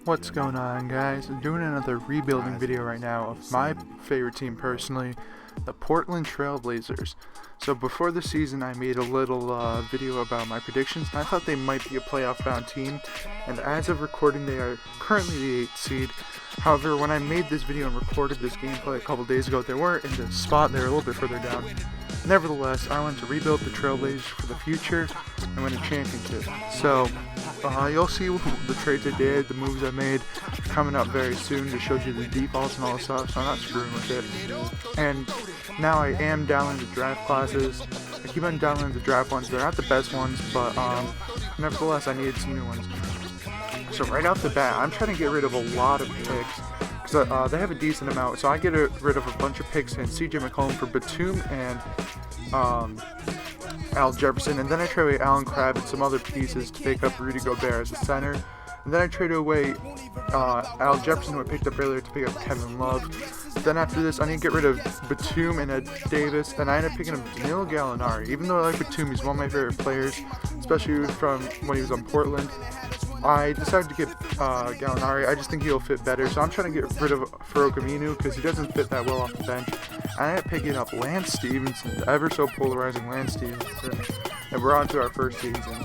What's going on, guys? I'm doing another rebuilding video right now of my favorite team personally, the Portland Trail Blazers. So before the season I made a little video about my predictions. I thought they might be a playoff bound team, and as of recording they are currently the 8th seed. However, when I made this video and recorded this gameplay a couple days ago, they weren't in the spot, they were a little bit further down. Nevertheless, I want to rebuild the Trailblazers for the future and win a championship. So, you'll see the trades I did, the moves I made coming up very soon. Just showed you the defaults and all the stuff, so I'm not screwing with it. And now I am downloading the draft classes. I keep on downloading the draft ones. They're not the best ones, but nevertheless, I needed some new ones. So right off the bat, I'm trying to get rid of a lot of picks. They have a decent amount, so I get rid of a bunch of picks and CJ McCollum for Batum and Al Jefferson, and then I trade away Allen Crabbe and some other pieces to pick up Rudy Gobert as a center, and then I trade away Al Jefferson, who I picked up earlier, to pick up Kevin Love. Then after this, I need to get rid of Batum and Ed Davis, and I ended up picking up Danilo Gallinari. Even though I like Batum, he's one of my favorite players, especially from when he was on Portland. I decided to get Gallinari. I just think he'll fit better, so I'm trying to get rid of Farouk Aminu because he doesn't fit that well off the bench. I ended up picking up Lance Stevenson, the ever so polarizing Lance Stevenson, and we're on to our first season.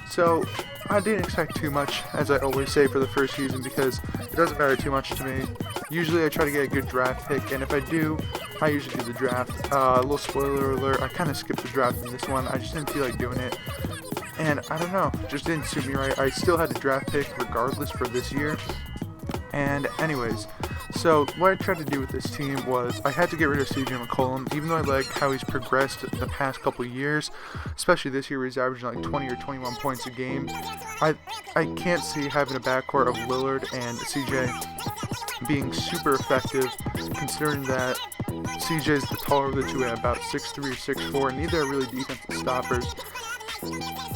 So I didn't expect too much, as I always say, for the first season because it doesn't matter too much to me. Usually I try to get a good draft pick, and if I do, I usually do the draft. A little spoiler alert, I kind of skipped the draft in this one. I just didn't feel like doing it. And I don't know, just didn't suit me right. I still had a draft pick regardless for this year. And anyways, so what I tried to do with this team was I had to get rid of CJ McCollum, even though I like how he's progressed the past couple years, especially this year where he's averaging like 20 or 21 points a game. I can't see having a backcourt of Lillard and CJ being super effective, considering that CJ is the taller of the two at about 6'3" or 6'4", and neither are really defensive stoppers.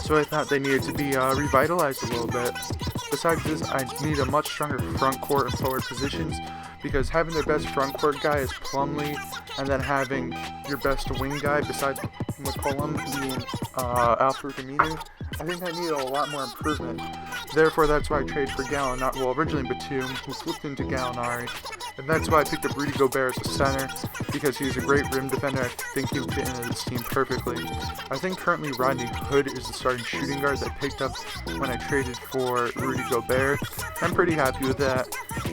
So I thought they needed to be revitalized a little bit. Besides this, I need a much stronger front court and forward positions, because having their best front court guy is Plumlee, and then having your best wing guy besides McCollum being Al-Farouq Aminu, I think I needed a lot more improvement. Therefore, that's why I traded for Gallinari. Well, originally Batum, who flipped into Gallinari, and that's why I picked up Rudy Gobert as a center, because he's a great rim defender. I think he would fit into this team perfectly. I think currently Rodney Hood is the starting shooting guard that I picked up when I traded for Rudy Gobert. I'm pretty happy with that,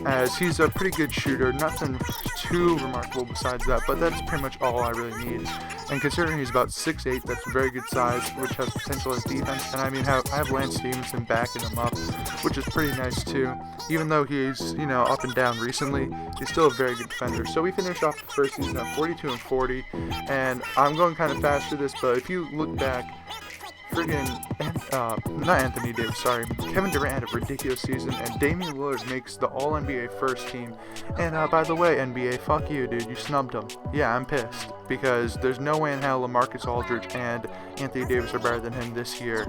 as he's a pretty good shooter. Nothing too remarkable besides that, but that's pretty much all I really need. And considering he's about 6'8", that's a very good size, which has potential as defense. And I mean, I have Lance Stevenson backing him up, which is pretty nice too. Even though he's, up and down recently, he's still a very good defender. So we finished off the first season at 42-40, and I'm going kind of fast through this, but if you look back, not Anthony Davis, sorry, Kevin Durant had a ridiculous season, and Damian Lillard makes the All-NBA first team. And by the way, NBA, fuck you, dude, you snubbed him. Yeah, I'm pissed, because there's no way in hell LaMarcus Aldridge and Anthony Davis are better than him this year.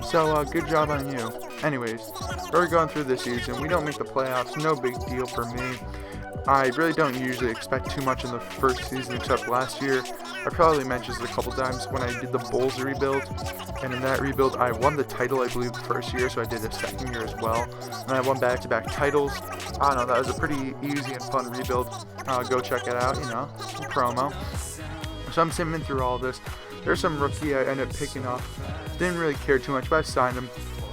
So, good job on you. Anyways, we're going through this season. We don't make the playoffs, no big deal for me. I really don't usually expect too much in the first season, except last year. I probably mentioned this a couple times when I did the Bulls rebuild, and in that rebuild I won the title, I believe, the first year, so I did the second year as well, and I won back-to-back titles. I don't know, that was a pretty easy and fun rebuild. Go check it out, promo. So I'm simming through all this. There's some rookie I ended up picking up. Didn't really care too much, but I signed him.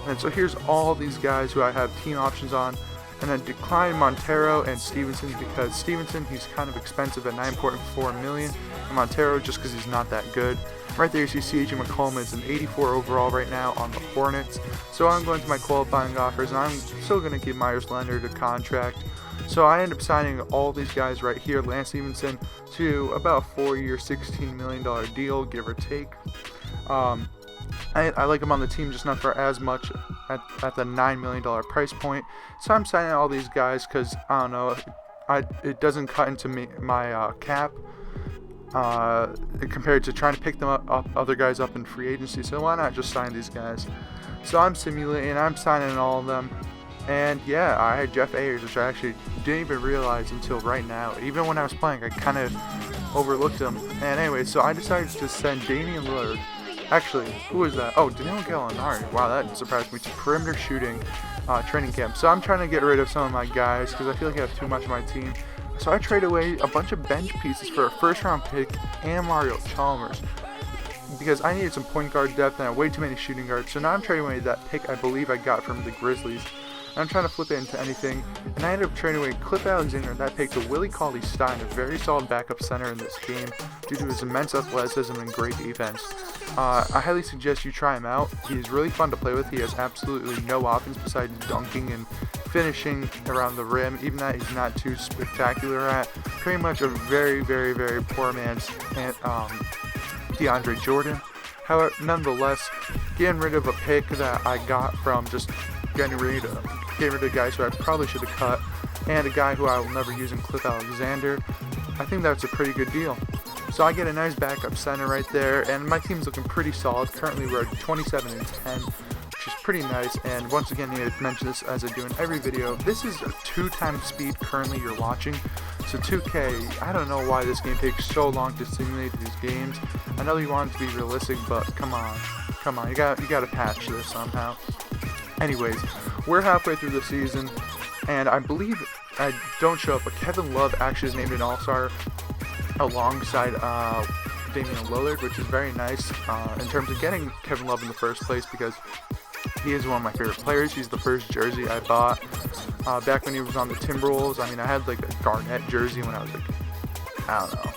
And so here's all these guys who I have team options on. And then decline Montero and Stevenson, because Stevenson, he's kind of expensive at $9.4 million, and Montero just because he's not that good. Right there you see CJ McCollum is an 84 overall right now on the Hornets. So I'm going to my qualifying offers, and I'm still going to give Myers Leonard a contract. So I end up signing all these guys right here, Lance Stevenson, to about a 4-year, $16 million deal, give or take. I like him on the team, just not for as much at the $9 million price point. So I'm signing all these guys because, I don't know, it doesn't cut into my cap compared to trying to pick them up other guys up in free agency. So why not just sign these guys? So I'm simulating, I'm signing all of them. And yeah, I had Jeff Ayers, which I actually didn't even realize until right now. Even when I was playing, I kind of overlooked him. And anyway, so I decided to send Damian Lillard. Actually, who was that? Oh, Danilo Gallinari. Wow, that surprised me. To perimeter shooting. training camp. So I'm trying to get rid of some of my guys because I feel like I have too much on my team. So I trade away a bunch of bench pieces for a first-round pick and Mario Chalmers because I needed some point guard depth and I had way too many shooting guards. So now I'm trading away that pick I believe I got from the Grizzlies. And I'm trying to flip it into anything. And I ended up trading away Cliff Alexander and that pick to Willie Cauley-Stein, a very solid backup center in this game due to his immense athleticism and great defense. I highly suggest you try him out. He's really fun to play with. He has absolutely no offense besides dunking and finishing around the rim. Even that he's not too spectacular at. Pretty much a very, very, very poor man's DeAndre Jordan. However, nonetheless, getting rid of a pick that I got from just getting rid of guys who I probably should have cut, and a guy who I will never use in Cliff Alexander, I think that's a pretty good deal. So I get a nice backup center right there, and my team's looking pretty solid. Currently we're at 27 and 10, which is pretty nice. And once again, I need to mention this as I do in every video. This is a 2x speed currently you're watching. So 2K, I don't know why this game takes so long to simulate these games. I know you want it to be realistic, but come on, you gotta patch this somehow. Anyways, we're halfway through the season, and I believe I don't show up, but Kevin Love actually is named an All-Star alongside Damian Lillard, which is very nice in terms of getting Kevin Love in the first place because he is one of my favorite players. He's the first jersey I bought back when he was on the Timberwolves. I mean, I had like a Garnett jersey when I was like, I don't know,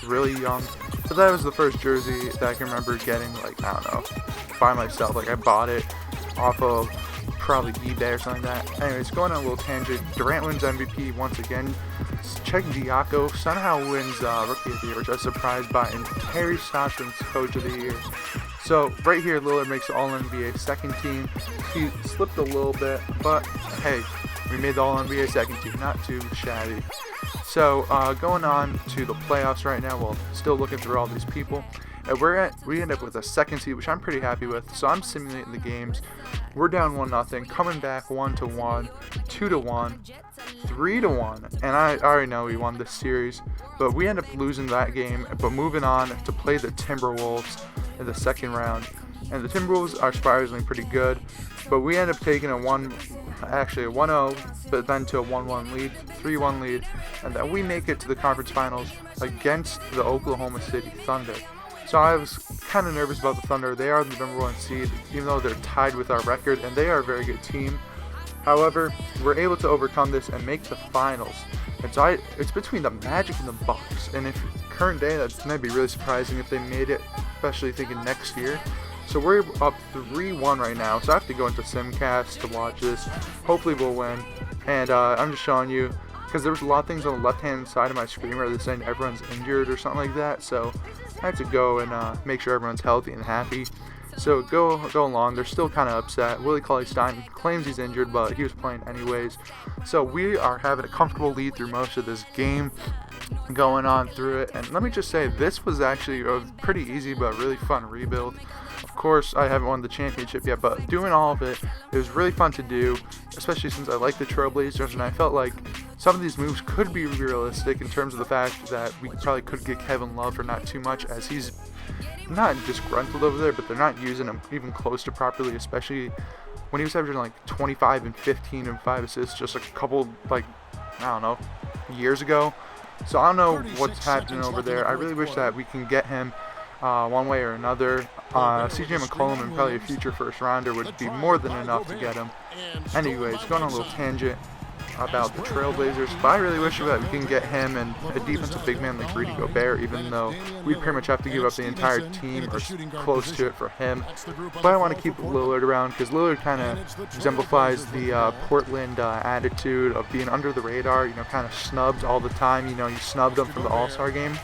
really young. But that was the first jersey that I can remember getting, like, I don't know, by myself. Like, I bought it off of probably eBay or something like that. Anyways, going on a little tangent, Durant wins MVP once again. Check Diaco somehow wins Rookie of the Year, which I was surprised by, and Terry Stotts wins Coach of the Year. So right here, Lillard makes the All-NBA second team. He slipped a little bit, but hey, we made the All-NBA second team, not too shabby. So going on to the playoffs right now, well, still looking through all these people. And we end up with a second seed, which I'm pretty happy with. So I'm simulating the games. We're down 1-0, coming back 1-1, 2-1, 3-1, and I already know we won this series. But we end up losing that game, but moving on to play the Timberwolves in the second round. And the Timberwolves are surprisingly pretty good, but we end up taking a 1-0, but then to a 1-1 lead, 3-1 lead, and then we make it to the conference finals against the Oklahoma City Thunder. So I was kind of nervous about the Thunder. They are the #1 seed, even though they're tied with our record, and they are a very good team. However, we're able to overcome this and make the finals. And so it's between the Magic and the Bucks. And if current day, that might be really surprising if they made it, especially thinking next year. So we're up 3-1 right now. So I have to go into Simcast to watch this. Hopefully we'll win. And I'm just showing you, because there was a lot of things on the left-hand side of my screen where they're saying everyone's injured or something like that. So I have to go and make sure everyone's healthy and happy. So go along. They're still kind of upset. Willie Cauley-Stein claims he's injured, but he was playing anyways. So we are having a comfortable lead through most of this game, going on through it. And let me just say, this was actually a pretty easy but really fun rebuild. Of course, I haven't won the championship yet, but doing all of it, it was really fun to do, especially since I like the Trailblazers, and I felt like some of these moves could be realistic in terms of the fact that we probably could get Kevin Love for not too much, as he's not disgruntled over there, but they're not using him even close to properly, especially when he was averaging like 25 and 15 and 5 assists just a couple, like, I don't know, years ago. So I don't know what's happening over there. I really wish that we can get him one way or another. CJ McCollum and probably a future first rounder would be more than enough to get him. Anyways, going on a little tangent about the Trailblazers, but I really wish that we can get him and a defensive big man like Rudy Gobert, even though we pretty much have to give up the entire team or close to it for him. But I want to keep Lillard around because Lillard kind of exemplifies the Portland attitude of being under the radar, you know, kind of snubbed all the time. You know, you snubbed him from the All-Star game.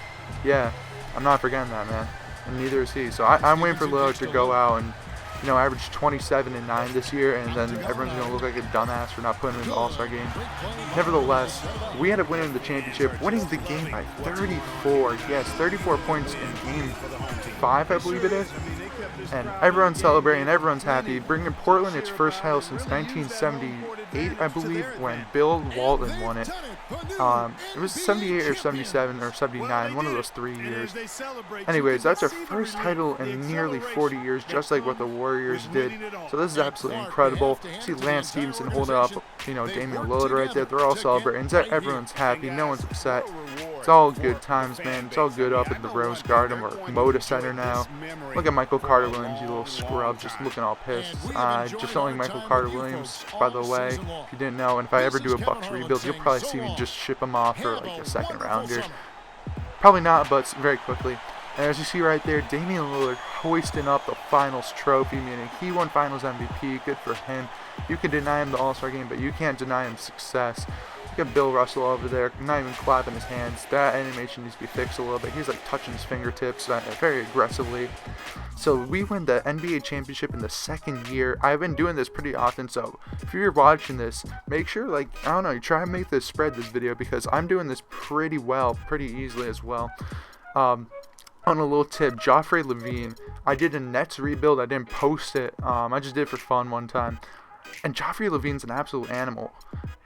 Yeah, I'm not forgetting that, man. And neither is he. So I'm waiting for Lillard to go out and, you know, average 27 and 9 this year, and then everyone's going to look like a dumbass for not putting him in the All-Star game. Nevertheless, we ended up winning the championship, winning the game by 34. Yes, 34 points in game 5, I believe it is. And everyone's celebrating, everyone's happy, bringing Portland its first title since 1970. 78, I believe, when Bill Walton won it. It was 78 or 77 or 79, one of those 3 years. Anyways, that's our first title in nearly 40 years, just like what the Warriors did. So this is absolutely incredible. See Lance Stevenson holding up, Damian Lillard right there. They're all celebrating. Everyone's happy. No one's upset. It's all good times, man. It's all good up at the Rose Garden or Moda Center now. Look at Michael Carter Williams, you little scrub, just looking all pissed. Just don't like Michael Carter Williams, by the way, if you didn't know. And if I ever do a Bucks rebuild, you'll probably see me just ship him off for like a second rounder. Probably not, but very quickly. And as you see right there, Damian Lillard hoisting up the Finals trophy, meaning he won Finals MVP. Good for him. You can deny him the All-Star game, but you can't deny him success. Look at Bill Russell over there, not even clapping his hands. That animation needs to be fixed a little bit. He's like touching his fingertips very aggressively. So we win the NBA championship in the second year. I've been doing this pretty often, so if you're watching this, make sure, you try and make this spread this video, because I'm doing this pretty well, pretty easily as well. On a little tip, Joffrey Levine, I did a Nets rebuild. I didn't post it. I just did it for fun one time. And Joffrey Levine's an absolute animal.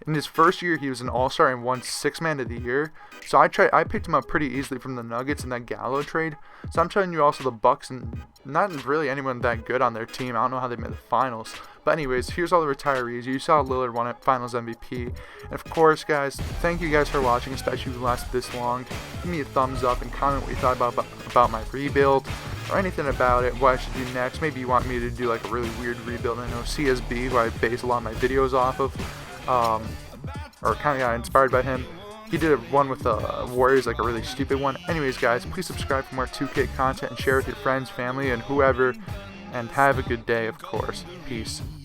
In his first year, he was an all-star and won 6th Man of the Year. So I picked him up pretty easily from the Nuggets in that Gallo trade. So I'm telling you also the Bucks, and not really anyone that good on their team. I don't know how they made the finals. But anyways, here's all the retarees. You saw Lillard won it, Finals MVP. And of course, guys, thank you guys for watching, especially if you lasted this long. Give me a thumbs up and comment what you thought about my rebuild, or anything about it, what I should do next. Maybe you want me to do like a really weird rebuild. I know CSB, who I base a lot of my videos off of, or kind of got inspired by him. He did one with the Warriors, like a really stupid one. Anyways, guys, please subscribe for more 2K content and share with your friends, family, and whoever. And have a good day, of course. Peace.